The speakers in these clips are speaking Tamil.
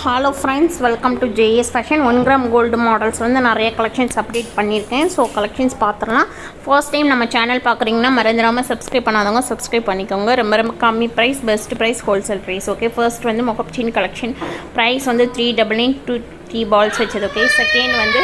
Hello friends, welcome to JS fashion. 1 gram gold models வந்து நிறைய கலெக்ஷன்ஸ் அப்டேட் பண்ணியிருக்கேன். ஸோ கலெக்ஷன்ஸ் பார்த்துடலாம். ஃபர்ஸ்ட் டைம் நம்ம சேனல் பார்க்குறீங்கன்னா மறந்துடாமல் சப்ஸ்கிரைப் பண்ணாதவங்க சப்ஸ்கிரைப் பண்ணிக்கோங்க. ரொம்ப ரொம்ப கம்மி price, best price, wholesale price. Okay, first வந்து மொக்கப் செயின் கலெக்ஷன் ப்ரைஸ் வந்து 399 2 பால்ஸ் வச்சது. ஓகே, செகண்ட் வந்து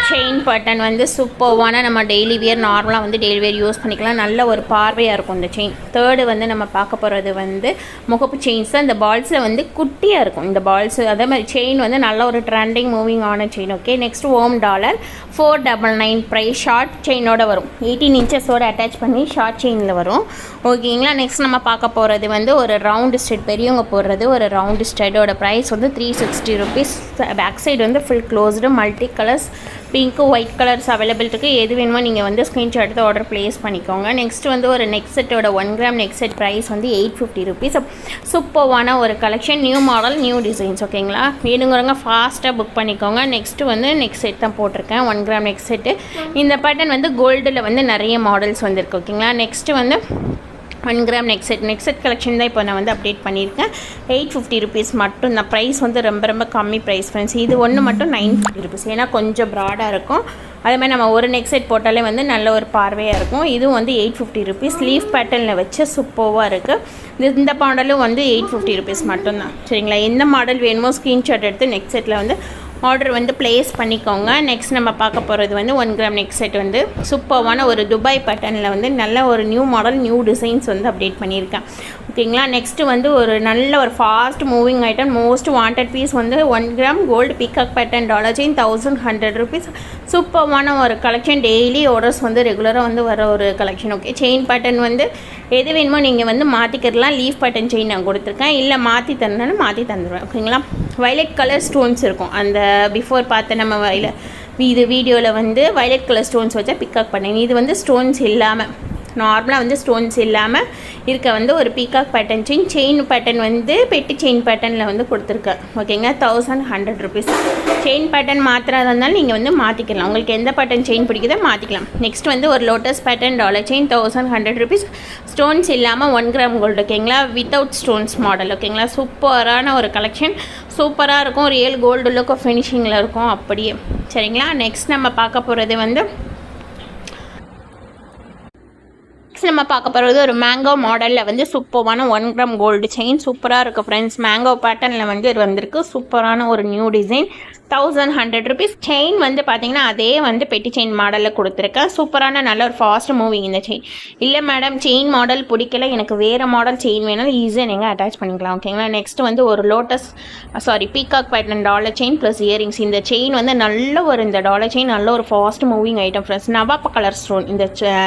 செயின் பட்டன் வந்து சூப்பர்வான நம்ம டெய்லி வியர், நார்மலாக வந்து டெய்லி வியர் யூஸ் பண்ணிக்கலாம். நல்ல ஒரு பார்வையாக இருக்கும் இந்த செயின். தேர்டு வந்து நம்ம பார்க்க போகிறது வந்து முகப்பு செயின்ஸ் தான். இந்த பால்ஸில் வந்து குட்டியாக இருக்கும் இந்த பால்ஸ். அதே மாதிரி செயின் வந்து நல்ல ஒரு ட்ரெண்டிங் மூவிங் ஆன chain. Okay, next $4 $499 price. Short செயினோட வரும், 18 இன்ச்சஸோட அட்டாச் பண்ணி ஷார்ட் செயினில் வரும். ஓகேங்களா. நெக்ஸ்ட் நம்ம பார்க்க போகிறது வந்து ஒரு ரவுண்டு ஸ்டெட், பெரியவங்க போடுறது ஒரு ரவுண்டு ஸ்டெட்டோட ப்ரைஸ் வந்து $360. பேக் சைடு வந்து full closed, multi colours, pink white colours available இருக்குது. எது வேணுமோ நீங்கள் வந்து ஸ்க்ரீன்ஷாட் எடுத்து ஆர்டர் ப்ளேஸ் பண்ணிக்கோங்க. நெக்ஸ்ட் வந்து ஒரு நெக் செட்டோட 1 கிராம் நெக் செட் ப்ரைஸ் வந்து $850. சூப்பர்வான ஒரு collection, new model, new designs. ஓகேங்களா, வேணுங்கிறவங்க ஃபாஸ்ட்டாக புக் பண்ணிக்கோங்க. நெக்ஸ்ட்டு வந்து நெக் செட் தான் போட்டிருக்கேன், 1 கிராம் நெக் செட்டு. இந்த பேட்டர்ன் வந்து கோல்டில் வந்து நிறைய மாடல்ஸ் வந்திருக்கு. ஓகேங்களா, நெக்ஸ்ட்டு வந்து 1 கிராம் நெக் செட் கலெக்ஷன் தான் இப்போ நான் வந்து அப்டேட் பண்ணியிருக்கேன். $850 மட்டும். இந்த ப்ரைஸ் வந்து ரொம்ப ரொம்ப கம்மி ப்ரைஸ் ஃப்ரெண்ட்ஸ். இது ஒன்று மட்டும் $950, ஏன்னா கொஞ்சம் ப்ராடாக இருக்கும். அதேமாதிரி நம்ம ஒரு நெக் செட் போட்டாலே வந்து நல்ல ஒரு பார்வையாக இருக்கும். இதுவும் வந்து $850. லீஃப் பேட்டர்னில் வச்சு சூப்பராக இருக்குது. இந்த மாடலும் வந்து $850 மட்டும்தான். சரிங்களா, எந்த மாடல் வேணுமோ ஸ்க்ரீன்ஷாட் எடுத்து நெக் செட்டில் வந்து ஆர்டர் வந்து ப்ளேஸ் பண்ணிக்கோங்க. நெக்ஸ்ட் நம்ம பார்க்க போகிறது வந்து 1 கிராம் நெக் செட் வந்து சூப்பர்வான ஒரு துபாய் பேட்டர்னில் வந்து நல்ல ஒரு நியூ மாடல், நியூ டிசைன்ஸ் வந்து அப்டேட் பண்ணியிருக்கேன். ஓகேங்களா, நெக்ஸ்ட்டு வந்து ஒரு நல்ல ஒரு fast moving item, most wanted piece வந்து 1 gram gold peacock pattern dollar chain $1100. சூப்பர்வான ஒரு கலெக்ஷன், டெய்லி ஆர்டர்ஸ் வந்து ரெகுலராக வந்து வர ஒரு கலெக்ஷன். ஓகே, செயின் பேட்டர்ன் வந்து எது வேணுமோ நீங்கள் வந்து மாற்றிக்கிறலாம். லீஃப் பேட்டர்ன் செயின் நான் கொடுத்துருக்கேன், இல்லை மாற்றி தரணும்னாலும் மாற்றி தந்துடுவேன். ஓகேங்களா, வயலட் கலர் ஸ்டோன்ஸ் இருக்கும். அந்த பிஃபோர் பார்த்த நம்ம இது வீடியோவில் வந்து வயலட் கலர் ஸ்டோன்ஸ் வச்சா பிக்காக் பண்ணேன். இது வந்து ஸ்டோன்ஸ் இல்லாமல், நார்மலாக வந்து ஸ்டோன்ஸ் இல்லாமல் இருக்க வந்து ஒரு பீகாக் பேட்டர்ன் செயின் பேட்டர்ன் வந்து பெட்டி செயின் பேட்டர்னில் வந்து கொடுத்துருக்கேன். ஓகேங்க, $1100. செயின் பேட்டர்ன் மாத்திரதா இருந்தாலும் நீங்கள் வந்து மாற்றிக்கலாம். உங்களுக்கு எந்த பேட்டர்ன் செயின் பிடிக்குதோ மாற்றிக்கலாம். நெக்ஸ்ட் வந்து ஒரு lotus pattern dollar chain $1100. Stones இல்லாமல் 1 கிராம் கோல்டு. ஓகேங்களா, வித்தவுட் ஸ்டோன்ஸ் மாடல். ஓகேங்களா, சூப்பரான ஒரு கலெக்ஷன், சூப்பராக இருக்கும். ரியல் கோல்டு லுக் ஃபினிஷிங்கில் இருக்கும் அப்படியே. சரிங்களா, நெக்ஸ்ட் நம்ம பார்க்க போகிறது வந்து நம்ம பார்க்க போகிறது ஒரு மேங்கோ மாடலில் வந்து சூப்பரான 1 கிராம் கோல்டு செயின். சூப்பராக இருக்குது ஃப்ரெண்ட்ஸ். மேங்கோ பேட்டர்னில் வந்து இது வந்திருக்கு. சூப்பரான ஒரு நியூ டிசைன், $1100. செயின் வந்து பார்த்தீங்கன்னா அதே வந்து பெட்டி செயின் மாடலில் கொடுத்துருக்கேன். சூப்பரான நல்ல ஒரு ஃபாஸ்ட் மூவிங் இந்த செயின். இல்லை மேடம் செயின் மாடல் பிடிக்கல, எனக்கு வேறு மாடல் செயின் வேணாலும் ஈஸியாக நீங்கள் அட்டாச் பண்ணிக்கலாம். ஓகேங்களா, நெக்ஸ்ட் வந்து ஒரு peacock pattern dollar chain plus earrings. இந்த செயின் வந்து நல்ல ஒரு, இந்த டாலர் செயின் நல்ல ஒரு ஃபாஸ்ட் மூவிங் ஐட்டம் ஃப்ரெண்ட்ஸ். நவாப் கலர் ஸ்டோன்.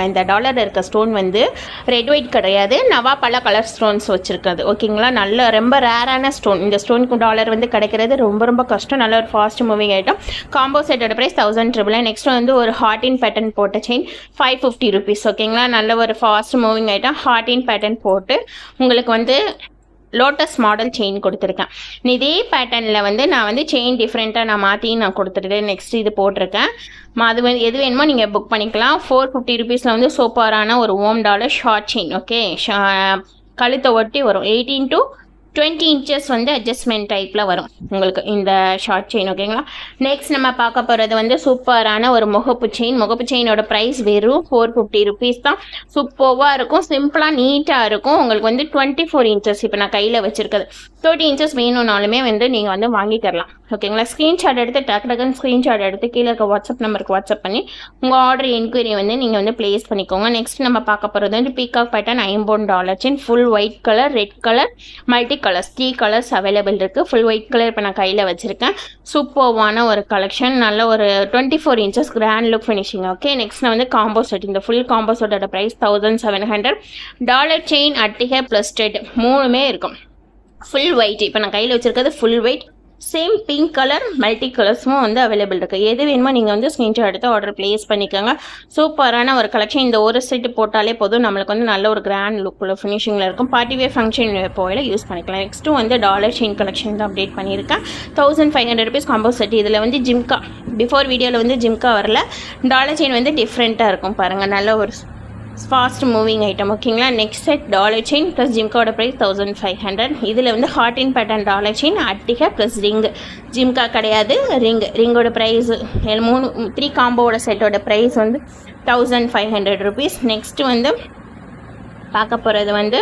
இந்த டாலரில் இருக்க ஸ்டோன் வந்து ரெட் ஒயிட் கிடையாது, பல கலர் ஸ்டோன்ஸ் வச்சுருக்காது. ஓகேங்களா, நல்ல ரொம்ப ரேரான ஸ்டோன். இந்த ஸ்டோனுக்கு டாலர் வந்து கிடைக்கிறது ரொம்ப ரொம்ப கஷ்டம். நல்ல ஒரு ஃபாஸ்ட் மூவிங் ஐட்டம். காம்போ செட்டோட ப்ரைஸ் $1000. நெக்ஸ்ட் வந்து ஒரு ஹார்டின் பேட்டர்ன் போட்ட செயின் $550. ஓகேங்களா, நல்ல ஒரு fast moving item. Heart pattern போட்டு உங்களுக்கு வந்து லோட்டஸ் மாடல் செயின் கொடுத்துருக்கேன். இதே பேட்டர்னில் வந்து நான் வந்து செயின் டிஃப்ரெண்ட்டாக நான் மாற்றி நான் கொடுத்துருக்கேன். நெக்ஸ்ட் இது போட்டிருக்கேன். அது வந்து எது வேணுமோ நீங்கள் புக் பண்ணிக்கலாம். $450 வந்து சூப்பரான ஒரு $1 ஷார்ட் செயின். ஓகே, கழுத்தை ஒட்டி வரும். 18 to 20 இன்ச்சஸ் வந்து அட்ஜஸ்ட்மெண்ட் டைப்பில் வரும் உங்களுக்கு இந்த ஷார்ட் செயின். ஓகேங்களா, நெக்ஸ்ட் நம்ம பார்க்க போகிறது வந்து சூப்பரான ஒரு முகப்பு செயினோட ப்ரைஸ் வெறும் $450 தான். சூப்பராக இருக்கும், சிம்பிளாக நீட்டாக இருக்கும். உங்களுக்கு வந்து 24 இன்ச்சஸ் இப்போ நான் கையில் வச்சுருக்குது. 30 இன்ச்சஸ் வேணும்னாலுமே வந்து நீங்கள் வந்து வாங்கிக்கலாம். ஓகேங்களா, ஸ்க்ரீன்ஷாட் எடுத்து டக்குன்னு ஸ்க்ரீன்ஷாட் எடுத்து கீழே இருக்க வாட்ஸ்அப் நம்பருக்கு வாட்ஸ்அப் பண்ணி உங்கள் ஆர்டர் என்கொயரி வந்து நீங்கள் வந்து ப்ளேஸ் பண்ணிக்கோங்க. நெக்ஸ்ட் நம்ம பார்க்க போகிறது வந்து peacock pattern $50 chain, full white colour, red colour, multi colours, 3 colours available இருக்குது. ஃபுல் ஒயிட் கலர் இப்போ நான் கையில் வச்சுருக்கேன். சூப்பர்வான ஒரு கலெக்ஷன், நல்ல ஒரு 24 inches grand look finishing. Okay, next நான் வந்து காம்போ செட். இந்த ஃபுல் காம்போ செட்டோட ப்ரைஸ் $1700. டாலர் செயின், அட்டிகை ப்ளஸ் ஸ்டெட் மூணுமே இருக்கும். ஃபுல் ஒயிட் இப்போ நான் கையில் வச்சுருக்கிறது full white. Same pink colour, multi கலர்ஸும் வந்து அவைலபிள் இருக்குது. எது வேணுமோ நீங்கள் வந்து ஸ்க்ரீன்ஷாட் எடுத்து ஆர்டர் ப்ளேஸ் பண்ணிக்கோங்க. சூப்பரான ஒரு கலெக்ஷன். இந்த ஒரு செட்டு போட்டாலே போதும், நம்மளுக்கு வந்து நல்ல ஒரு கிராண்ட் லுக்கில் ஃபினிஷிங்கில் இருக்கும். பார்ட்டி வேர் ஃபங்க்ஷன் போயில யூஸ் பண்ணிக்கலாம். நெக்ஸ்ட்டு வந்து டாலர் செயின் கலெக்ஷன் தான் அப்டேட் பண்ணியிருக்கேன். $1500 காம்போ செட். இதில் வந்து ஜிம்கா, பிஃபோர் வீடியோவில் வந்து ஜிம்கா வரல. டாலர் செயின் வந்து டிஃப்ரெண்ட்டாக இருக்கும் பாருங்கள். நல்ல ஒரு ஃபாஸ்ட் மூவிங் ஐட்டம் ஓகேங்களா. Next set dollar chain plus ஜிம்காவோட ப்ரைஸ் 1500. இதில் வந்து heart in pattern dollar chain அட்டிகை ப்ளஸ் ரிங்கு. ஜிம்கா கிடையாது, ரிங்கோட ப்ரைஸ் 3 காம்போவோட செட்டோட ப்ரைஸ் வந்து 1500 rupees. நெக்ஸ்ட்டு வந்து பார்க்க போகிறது வந்து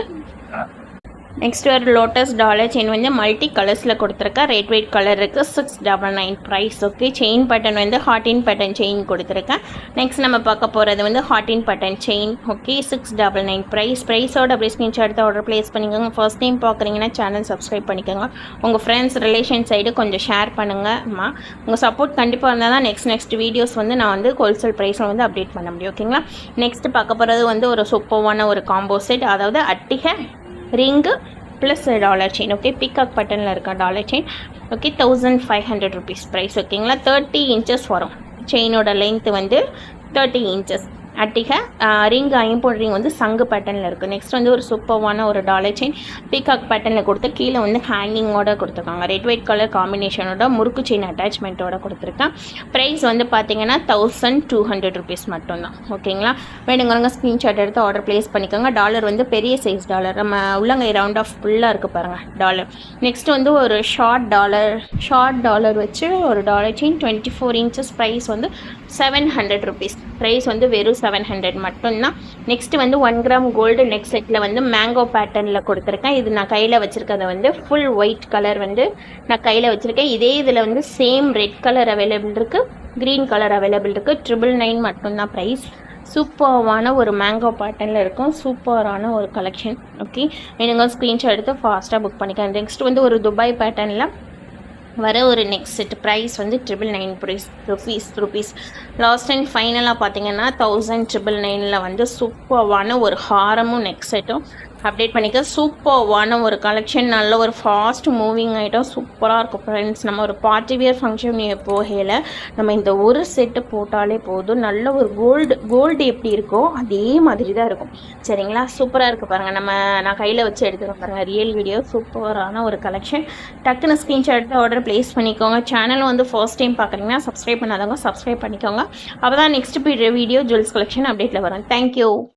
நெக்ஸ்ட் ஒரு லோட்டஸ் டாலர் செயின் வந்து மல்டி கலர்ஸில் கொடுத்துருக்கா. ரெட் ஒயிட் கலர் இருக்குது. 699 ப்ரைஸ். ஓகே, செயின் பேட்டர்ன் வந்து ஹார்ட் இன் பேட்டர்ன் செயின் கொடுத்துருக்கேன். நெக்ஸ்ட் நம்ம பார்க்க போகிறது வந்து heart in pattern chain. Okay, 699 price. ப்ரைஸோட அப்படியே ஸ்க்ரீன்ஷாட் எடுத்து ஆர்டர் ப்ளேஸ் பண்ணிக்கோங்க. ஃபர்ஸ்ட் டைம் பார்க்குறீங்கன்னா சேனல் சப்ஸ்கிரைப் பண்ணிக்கோங்க. உங்கள் ஃப்ரெண்ட்ஸ் ரிலேஷன் சைடு கொஞ்சம் ஷேர் பண்ணுங்கம்மா. உங்கள் சப்போர்ட் கண்டிப்பாக இருந்தால் தான் நெக்ஸ்ட் வீடியோஸ் வந்து நான் வந்து ஹோல்சேல் ப்ரைஸில் வந்து அப்டேட் பண்ண முடியும். ஓகேங்களா. நெக்ஸ்ட் பார்க்க போகிறது வந்து ஒரு சூப்பரான ஒரு காம்போ செட், அதாவது அட்டிகை ring plus dollar chain. Okay, peacock பட்டனில் இருக்க dollar chain. Okay, 1500 rupees price. ஓகேங்களா. 30 inches வரும். செயினோட லென்த்து வந்து 30 inches. அட்டிகை ரிங் ஐம்போர்ட் ரிங் வந்து சங்கு பேட்டர்னில் இருக்குது. நெக்ஸ்ட் வந்து ஒரு சூப்பரான ஒரு டாலர் செயின் பீகாக் பேட்டர்னில் கொடுத்து கீழே வந்து ஹேங்கிங்கோட கொடுத்துருக்காங்க. ரெட் ஒயிட் கலர் காம்பினேஷனோட முறுக்கு செயின் அட்டாச்மெண்ட்டோட கொடுத்துருக்கேன். ப்ரைஸ் வந்து பார்த்தீங்கன்னா 1200 rupees மட்டும்தான். ஓகேங்களா. வேணுங்கிறவங்க ஸ்க்ரீன்ஷாட் எடுத்து ஆர்டர் ப்ளேஸ் பண்ணிக்கோங்க. டாலர் வந்து பெரிய சைஸ் டாலர், நம்ம உள்ளங்கை ரவுண்ட் ஆஃப் ஃபுல்லாக இருக்குது பாருங்கள் டாலர். நெக்ஸ்ட் வந்து ஒரு ஷார்ட் டாலர் வச்சு ஒரு டாலர் செயின் 24 inches. ப்ரைஸ் வந்து 700 rupees. ப்ரைஸ் வந்து வெறும் 700 மட்டும்தான். நெக்ஸ்ட் வந்து 1 gram கோல்டு நெக் செட்டில் வந்து மேங்கோ பேட்டர்னில் கொடுத்துருக்கேன். இது நான் கையில் வச்சுருக்கதை வந்து ஃபுல் ஒயிட் கலர் வந்து நான் கையில் வச்சுருக்கேன். இதே இதில் வந்து சேம் ரெட் கலர் அவைலபிள் இருக்குது, க்ரீன் கலர் அவைலபிள் இருக்குது. 999 மட்டும்தான் ப்ரைஸ். சூப்பரான ஒரு மேங்கோ பேட்டர்னில் இருக்கும். சூப்பரான ஒரு கலெக்ஷன். ஓகே, எனக்கு ஸ்க்ரீன்ஷாட் எடுத்து ஃபாஸ்ட்டாக புக் பண்ணிக்கிறேன். நெக்ஸ்ட் வந்து ஒரு துபாய் பேட்டர்னில் வர ஒரு நெக்ஸ்ட் செட். ப்ரைஸ் வந்து 999 rupees. லாஸ்ட் அண்ட் ஃபைனலாக பார்த்தீங்கன்னா 1999 வந்து சூப்பரான ஒரு ஹாரமும் நெக்ஸ்ட் செட்டும் அப்டேட் பண்ணிக்க. சூப்பரான ஒரு கலெக்ஷன், நல்ல ஒரு ஃபாஸ்ட் மூவிங் ஐட்டம், சூப்பராக இருக்கும் ஃப்ரெண்ட்ஸ். நம்ம ஒரு பார்ட்டி வியர் ஃபங்க்ஷன் போகையில் நம்ம இந்த ஒரு செட்டு போட்டாலே போதும். நல்ல ஒரு கோல்டு எப்படி இருக்கோ அதே மாதிரி தான் இருக்கும். சரிங்களா. சூப்பராக இருக்குது பாருங்கள். நான் கையில் வச்சு எடுத்துக்கிறேன் பாருங்கள். ரியல் வீடியோ சூப்பரான ஒரு கலெக்ஷன். டக்குன்னு ஸ்க்ரீன்ஷாட் எடுத்து ஆர்டர் ப்ளேஸ் பண்ணிக்கோங்க. சேனல் வந்து ஃபர்ஸ்ட் டைம் பார்க்குறீங்கன்னா சப்ஸ்கிரைப் பண்ணாதவங்க சப்ஸ்கிரைப் பண்ணிக்கோங்க. அப்போ தான் நெக்ஸ்ட் வீடியோ ஜுவல்ஸ் கலெக்ஷன் அப்டேட்டில் வரும். தேங்க்யூ.